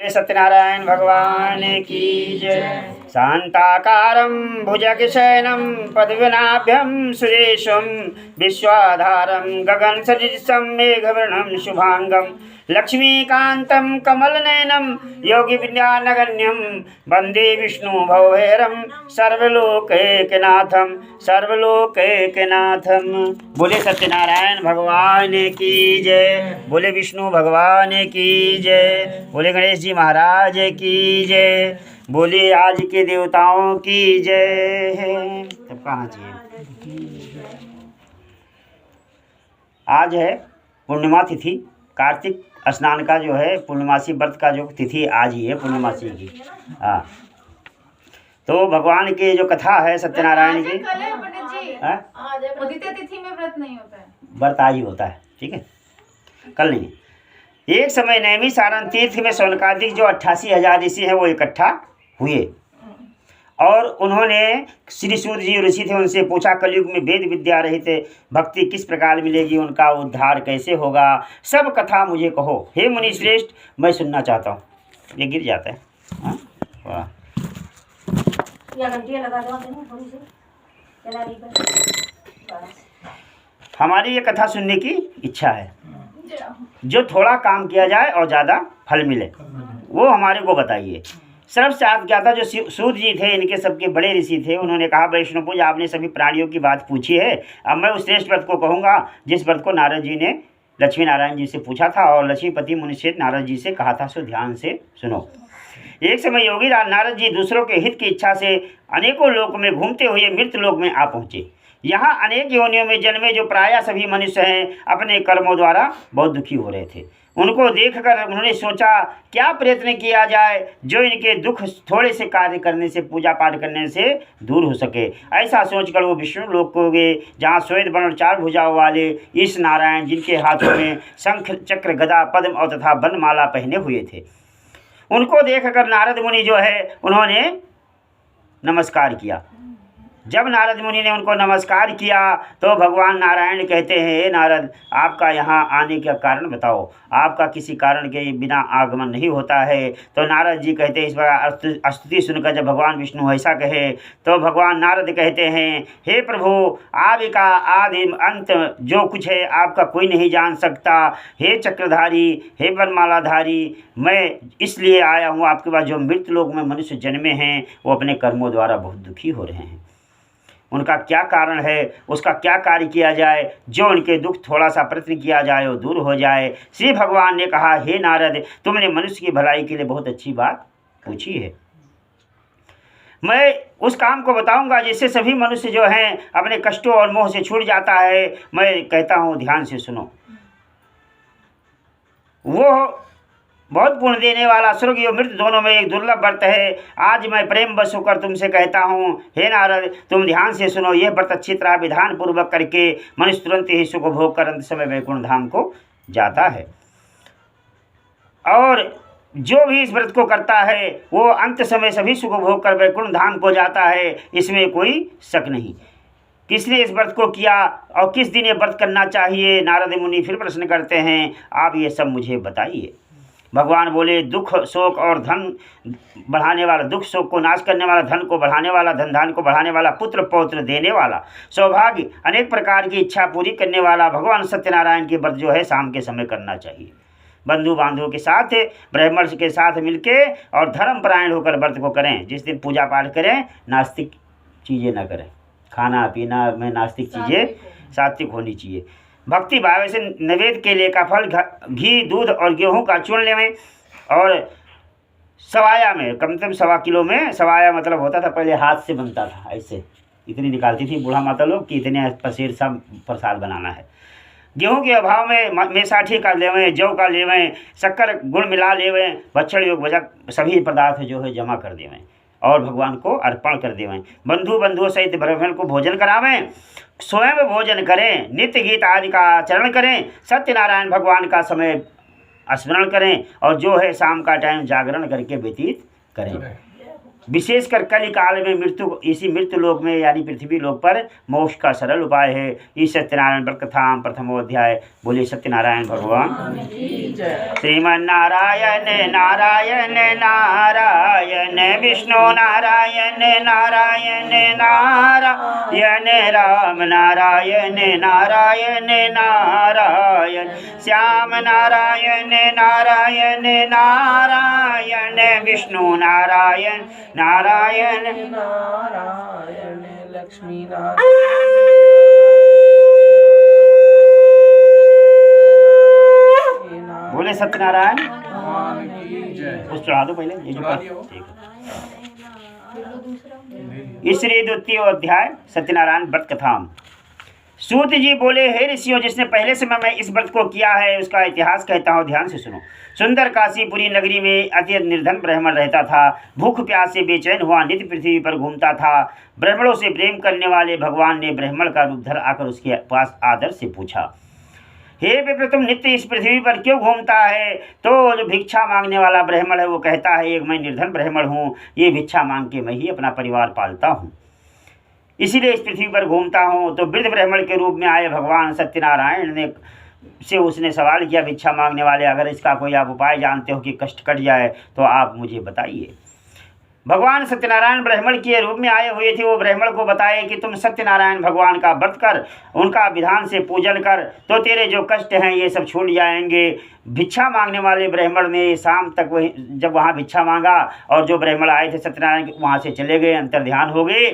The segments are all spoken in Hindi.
सत्यनारायण भगवान की जय। शांताकारं भुजगशयनं पद्मनाभं सुरेशं विश्वाधारं गगनसदृशं मेघवर्णं शुभांगं लक्ष्मीकान्तं कमलनयनं योगिविद्यानगण्यं वन्दे विष्णु भवभैरं सर्वलोकैकनाथं सर्वलोकैकनाथं। बोले सत्यनारायण भगवान की जय। बोले विष्णु भगवान की जय। बोले गणेश जी महाराज की जय। बोले आज के देवताओं की जय। सब कहाँ चाहिए। आज है पूर्णिमा तिथि। कार्तिक स्नान का जो है पूर्णमासी व्रत का जो तिथि आज ही है पूर्णमासी की। हाँ, तो भगवान की जो कथा है सत्यनारायण की, उदित तिथि में व्रत नहीं होता है, व्रत आज ही होता है। ठीक है, कल नहीं। एक समय नैमिषारण्य तीर्थ में शौनकादिक जो 88,000 ऋषि हैं वो इकट्ठा हुए और उन्होंने श्री सूत जी ऋषि थे, उनसे पूछा कलयुग में वेद विद्या रहित भक्ति किस प्रकार मिलेगी, उनका उद्धार कैसे होगा, सब कथा मुझे कहो हे मुनि श्रेष्ठ, मैं सुनना चाहता हूँ। ये गिर जाता है। हाँ? वाह। हमारी ये कथा सुनने की इच्छा है। जो थोड़ा काम किया जाए और ज़्यादा फल मिले वो हमारे को बताइए। सर्वसात ज्ञाता जो सूत जी थे, इनके सबके बड़े ऋषि थे, उन्होंने कहा वैष्णवपुज आपने सभी प्राणियों की बात पूछी है, अब मैं उस श्रेष्ठ व्रत को कहूँगा जिस व्रत को नारद जी ने लक्ष्मी नारायण जी से पूछा था और लक्ष्मीपति मुनिश्रेष्ठ नारद जी से कहा था, सो ध्यान से सुनो। एक समय योगी नारद जी दूसरों के हित की इच्छा से अनेकों लोक में घूमते हुए मृत लोक में आ पहुँचे। यहाँ अनेक योनियों में जन्मे जो प्रायः सभी मनुष्य हैं अपने कर्मों द्वारा बहुत दुखी हो रहे थे। उनको देखकर उन्होंने सोचा क्या प्रयत्न किया जाए जो इनके दुख थोड़े से कार्य करने से, पूजा पाठ करने से दूर हो सके। ऐसा सोचकर वो विष्णु लोक को गए जहाँ श्वेत वर्ण 4 भुजाओं वाले ईश नारायण, जिनके हाथों में शंख चक्र गदा पद्म और तथा वनमाला पहने हुए थे, उनको देखकर नारद मुनि जो है उन्होंने नमस्कार किया। जब नारद मुनि ने उनको नमस्कार किया तो भगवान नारायण कहते हैं, हे नारद आपका यहाँ आने का कारण बताओ, आपका किसी कारण के बिना आगमन नहीं होता है। तो नारद जी कहते हैं, इस बार स्तुति सुनकर जब भगवान विष्णु ऐसा कहे तो भगवान नारद कहते हैं, हे प्रभु आपका आदि अंत जो कुछ है आपका कोई नहीं जान सकता। हे चक्रधारी, हे वनमालाधारी, मैं इसलिए आया हूँ आपके पास। जो मृत लोक में मनुष्य जन्मे हैं वो अपने कर्मों द्वारा बहुत दुखी हो रहे हैं, उनका क्या कारण है, उसका क्या कार्य किया जाए जो उनके दुख थोड़ा सा प्रयत्न किया जाए वो दूर हो जाए। श्री भगवान ने कहा, हे नारद तुमने मनुष्य की भलाई के लिए बहुत अच्छी बात पूछी है। मैं उस काम को बताऊंगा जिससे सभी मनुष्य जो हैं अपने कष्टों और मोह से छूट जाता है। मैं कहता हूँ ध्यान से सुनो। वो बहुत पुण्य देने वाला स्वर्ग और मृत दोनों में एक दुर्लभ व्रत है। आज मैं प्रेम बस होकर तुमसे कहता हूँ, हे नारद तुम ध्यान से सुनो। यह व्रत अच्छी तरह विधान पूर्वक करके मनुष्य तुरंत ही सुख भोग कर अंत समय वैकुंठ धाम को जाता है, और जो भी इस व्रत को करता है वो अंत समय सभी सुख भोग कर वैकुंठ धाम को जाता है, इसमें कोई शक नहीं। किसने इस व्रत को किया और किस दिन ये व्रत करना चाहिए? नारद मुनि फिर प्रश्न करते हैं, आप ये सब मुझे बताइए। भगवान बोले, दुख शोक और धन बढ़ाने वाला, दुख शोक को नाश करने वाला, धन को बढ़ाने वाला, धन धान को बढ़ाने वाला, पुत्र पौत्र देने वाला, सौभाग्य अनेक प्रकार की इच्छा पूरी करने वाला भगवान सत्यनारायण की व्रत जो है शाम के समय करना चाहिए। बंधु बांधवों के साथ, ब्राह्मण के साथ मिलके और धर्मपरायण होकर व्रत को करें। जिस दिन पूजा पाठ करें नास्तिक चीज़ें ना करें, खाना पीना में नास्तिक चीज़ें सात्विक होनी चाहिए। भक्ति भाव से नैवेद्य के लिए का फल घी दूध और गेहूं का चूर्ण लेवें और सवाया में कम से कम 1.25 किलो में, सवाया मतलब होता था पहले हाथ से बनता था, ऐसे इतनी निकालती थी बूढ़ा माता लोग कि इतने पसेर सा प्रसाद बनाना है। गेहूं के अभाव में मेसाठी का लेवें, जौ का लेवें, शक्कर गुड़ मिला लेवें, भक्षण योग भजक सभी पदार्थ जो है जमा कर देवें और भगवान को अर्पण कर देवें। बंधुओं सहित ब्राह्मण को भोजन करावें, स्वयं भोजन करें, नित्य गीत आदि का आचरण करें, सत्यनारायण भगवान का समय स्मरण करें और जो है शाम का टाइम जागरण करके व्यतीत करें। विशेषकर कलि काल में मृत्यु इसी मृत्यु लोक में यानी पृथ्वी लोक पर मोक्ष का सरल उपाय है। इस सत्यनारायण व्रत कथा प्रथमोध्याय। बोले सत्यनारायण भगवान। श्रीमन्नारायण नारायण नारायण विष्णु नारायण नारायण नारायण राम नारायण नारायण नारायण श्याम नारायण नारायण नारायण विष्णु नारायण नारायण नारायण लक्ष्मी नारायण। बोले सत्यनारायण। भगवान की जय। उस चढ़ा दो पहले ये जो चढ़ा दिया वो। ठीक है। इसलिए द्वितीय अध्याय सत्यनारायण व्रत कथा। सूत जी बोले, हे ऋषियों, जिसने पहले समय में इस व्रत को किया है उसका इतिहास कहता हूँ, ध्यान से सुनो। सुंदर काशीपुरी नगरी में अत्यंत निर्धन ब्राह्मण रहता था। भूख प्यास से बेचैन हुआ नित्य पृथ्वी पर घूमता था। ब्राह्मणों से प्रेम करने वाले भगवान ने ब्राह्मण का रूप धर आकर उसके पास आदर से पूछा, हे विप्र, तुम नित्य इस पृथ्वी पर क्यों घूमता है? तो जो भिक्षा मांगने वाला ब्राह्मण है वो कहता है, एक मैं निर्धन ब्राह्मण हूँ, ये भिक्षा मांग के मैं ही अपना परिवार पालता हूँ, इसीलिए इस पृथ्वी पर घूमता हूँ। तो वृद्ध ब्राह्मण के रूप में आए भगवान सत्यनारायण ने से उसने सवाल किया, भिक्षा मांगने वाले, अगर इसका कोई आप उपाय जानते हो कि कष्ट कट जाए तो आप मुझे बताइए। भगवान सत्यनारायण ब्राह्मण के रूप में आए हुए थे। वो ब्राह्मण को बताए कि तुम सत्यनारायण भगवान का व्रत कर, उनका विधान से पूजन कर, तो तेरे जो कष्ट हैं ये सब छूट जाएंगे। भिक्षा मांगने वाले ब्राह्मण ने शाम तक वही जब वहाँ भिक्षा मांगा और जो ब्राह्मण आए थे सत्यनारायण वहाँ से चले गए, अंतर ध्यान हो गए।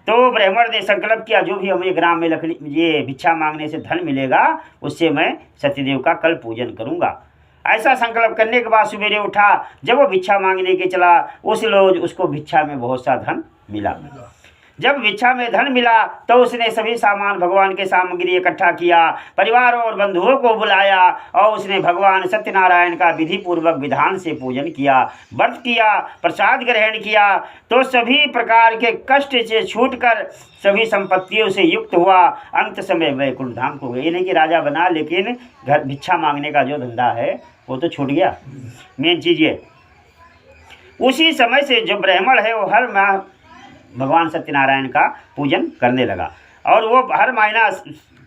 तो ब्राह्मण ने संकल्प किया, जो भी हमें ग्राम में लकड़ी ये भिक्षा मांगने से धन मिलेगा उससे मैं सत्यदेव का कल पूजन करूँगा। ऐसा संकल्प करने के बाद सवेरे उठा, जब वो भिक्षा मांगने के चला उस रोज उसको भिक्षा में बहुत सा धन मिला। जब भिक्षा में धन मिला तो उसने सभी सामान भगवान के सामग्री इकट्ठा किया, परिवार और बंधुओं को बुलाया और उसने भगवान सत्यनारायण का विधि पूर्वक विधान से पूजन किया, व्रत किया, प्रसाद ग्रहण किया। तो सभी प्रकार के कष्ट से छूटकर सभी संपत्तियों से युक्त हुआ। अंत समय वैकुंठ धाम को गए। ये नहीं कि राजा बना, लेकिन घर भिक्षा मांगने का जो धंधा है वो तो छूट गया। मेन चीज़ ये, उसी समय से जो ब्राह्मण है वो हर माह भगवान सत्यनारायण का पूजन करने लगा और वो हर महीना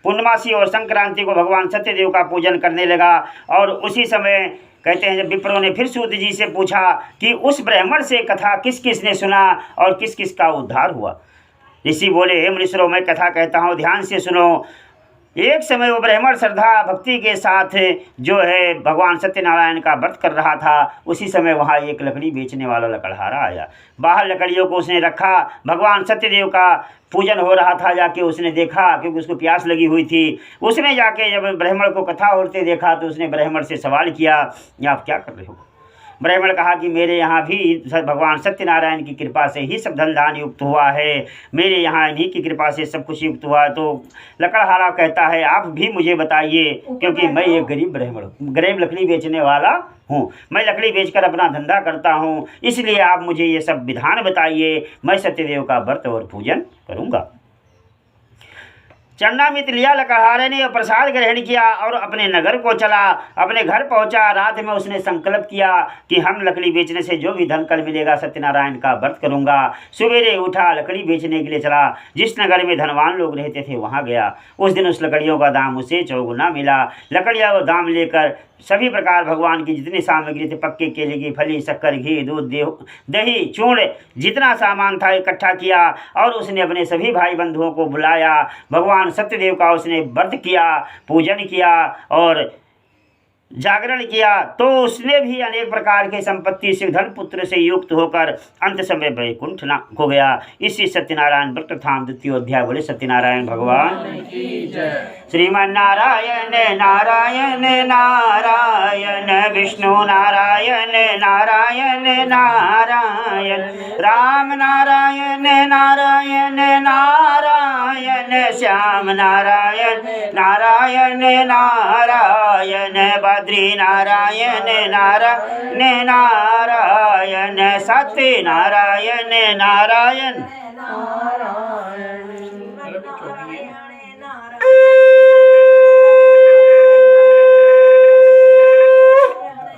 पूर्णमासी और संक्रांति को भगवान सत्यदेव का पूजन करने लगा। और उसी समय कहते हैं जब विप्रों ने फिर सूत जी से पूछा कि उस ब्राह्मण से कथा किस किस ने सुना और किस किस का उद्धार हुआ। ऋषि बोले, हे मुनीश्वरों, मैं कथा कहता हूँ, ध्यान से सुनो। एक समय वो ब्राह्मण श्रद्धा भक्ति के साथ जो है भगवान सत्यनारायण का व्रत कर रहा था। उसी समय वहाँ एक लकड़ी बेचने वाला लकड़हारा आया। बाहर लकड़ियों को उसने रखा, भगवान सत्यदेव का पूजन हो रहा था। जाके उसने देखा, क्योंकि उसको प्यास लगी हुई थी। उसने जाके जब ब्राह्मण को कथा होते देखा तो उसने ब्राह्मण से सवाल किया, आप क्या कर रहे हो? ब्राह्मण कहा कि मेरे यहाँ भी भगवान सत्यनारायण की कृपा से ही सब धन धान युक्त हुआ है, मेरे यहाँ इन्हीं की कृपा से सब कुछ युक्त हुआ है। तो लकड़हारा कहता है, आप भी मुझे बताइए, क्योंकि मैं एक गरीब ब्राह्मण हूँ, गरीब लकड़ी बेचने वाला हूँ, मैं लकड़ी बेचकर अपना धंधा करता हूँ, इसलिए आप मुझे ये सब विधान बताइए, मैं सत्यदेव का व्रत और पूजन करूँगा। चरणामृत लिया लकड़हारे ने, प्रसाद ग्रहण किया और अपने नगर को चला। अपने घर पहुंचा। रात में उसने संकल्प किया कि हम लकड़ी बेचने से जो भी धन कल मिलेगा सत्यनारायण का व्रत करूंगा। सवेरे उठा, लकड़ी बेचने के लिए चला। जिस नगर में धनवान लोग रहते थे वहां गया। उस दिन उस लकड़ियों का दाम उसे 4 गुना मिला। लकड़ियों का दाम लेकर सभी प्रकार भगवान की जितनी सामग्री थी, पक्के केले की फली, शक्कर, घी, दूध, दही, चूर्ण, जितना सामान था इकट्ठा किया और उसने अपने सभी भाई बंधुओं को बुलाया। भगवान सत्यदेव का उसने व्रत किया, पूजन किया और जागरण किया। तो उसने भी अनेक प्रकार के संपत्ति से धन पुत्र से युक्त होकर अंत समय वैकुंठ हो गया। इसी सत्यनारायण व्रत था द्वितीय अध्याय। बोले सत्यनारायण भगवान की जय। श्रीमन्नारायण नारायण नारायण विष्णु नारायण नारायण नारायण राम नारायण नारायण नारायण श्याम नारायण नारायण नारायण बद्री नारायण नारायण नारायण सत्य नारायण नारायण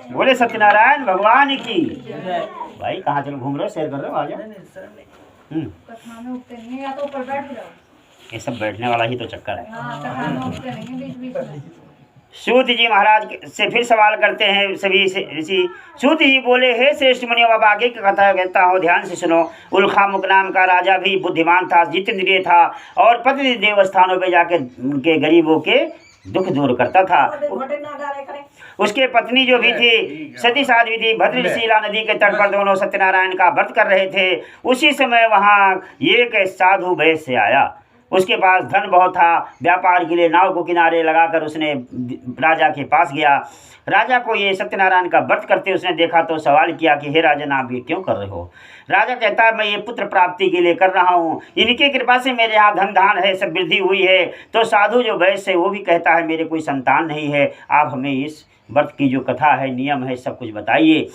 बोले सत्यनारायण भगवान की। भाई कहाँ चलो घूम रहे हो, सैर कर रहे हो, आ जाओ। नहीं सर नहीं। कथा में उठते नहीं है, या तो ऊपर बैठ जाओ। ये सब बैठने वाला ही तो चक्कर है। हाँ, कथा में उठते नहीं है बीच बीच में। सूत जी महाराज से फिर सवाल करते हैं सभी से ऋषि। सूत जी बोले, हे श्रेष्ठ मुनियों, अब आगे की कथा कहता हूँ, ध्यान से सुनो। उल्खामुक नाम का राजा भी बुद्धिमान था, जितेंद्रिय था और पति देव स्थानों पे जाके उनके गरीबों के दुख दूर करता था। उसके पत्नी जो भी थी सती साध्वी थी, भद्रशिला नदी के तट पर दोनों सत्यनारायण का व्रत कर रहे थे। उसी समय वहाँ एक साधु वैश्य से आया। उसके पास धन बहुत था, व्यापार के लिए नाव को किनारे लगाकर उसने राजा के पास गया। राजा को ये सत्यनारायण का व्रत करते उसने देखा तो सवाल किया कि हे राजन, आप ये क्यों कर रहे हो? राजा कहता है, मैं ये पुत्र प्राप्ति के लिए कर रहा हूँ, इनकी कृपा से मेरे यहाँ धन धान है, सब वृद्धि हुई है। तो साधु जो वैश्य है वो भी कहता है, मेरे कोई संतान नहीं है, आप हमें इस व्रत की जो कथा है, नियम है, सब कुछ बताइए।